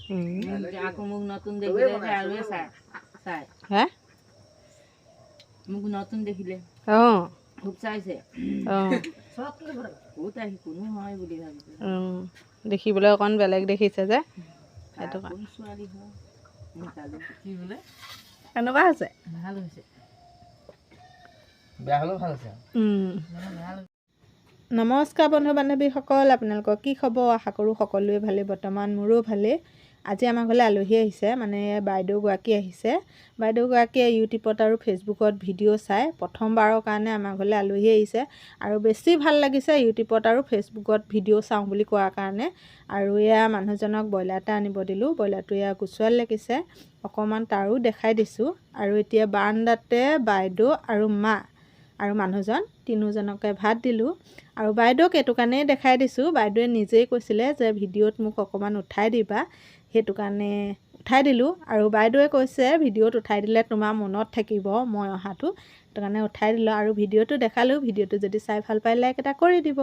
আকৌ মোক নতুন দেখিলে আৰু চাই হে মোক নতুন দেখিলে অঁ খুব চাইছে অঁ বহুত আহি কোনো হয় বুলি ভাবিছে দেখিবলৈ অকণ বেলেগ দেখিছে যে সেইটো কোন ছোৱালী হয় কি বোলে কেনেকুৱা হৈছে ভাল হৈছে বেয়া হ'লেও ভাল হৈছে নমস্কাৰ বন্ধু বান্ধৱীসকল, আপোনালোকৰ কি খবৰ? আশা কৰোঁ সকলোৱে ভালেই। বৰ্তমান মোৰো ভালেই। আজি আমাৰ ঘৰলৈ আলহী আহিছে, মানে বাইদেউগৰাকী আহিছে। বাইদেউগৰাকীয়ে ইউটিউবত আৰু ফেচবুকত ভিডিঅ' চাই প্ৰথমবাৰৰ কাৰণে আমাৰ ঘৰলৈ আলহী আহিছে আৰু বেছি ভাল লাগিছে ইউটিউবত আৰু ফেচবুকত ভিডিঅ' চাওঁ বুলি কোৱাৰ কাৰণে। আৰু এয়া মানুহজনক ব্ৰইলাৰ এটা আনিব দিলোঁ। ব্ৰইলাৰটো এয়া গুচোৱাল লাগিছে অকণমান, তাৰো দেখাই দিছোঁ। আৰু এতিয়া বাৰান্দাতে বাইদেউ আৰু মা আৰু মানুহজন তিনিওজনকে ভাত দিলোঁ। আৰু বাইদেউক এইটো কাৰণেই দেখাই দিছোঁ, বাইদেৱে নিজেই কৈছিলে যে ভিডিঅ'ত মোক অকণমান উঠাই দিবা, সেইটো কাৰণে উঠাই দিলোঁ। আৰু বাইদেৱে কৈছে ভিডিঅ'ত উঠাই দিলে তোমাৰ মনত থাকিব মই অহাটো, সেইটো কাৰণে উঠাই দিলোঁ। আৰু ভিডিঅ'টো দেখালোঁ। ভিডিঅ'টো যদি চাই ভাল পায় লাইক এটা কৰি দিব।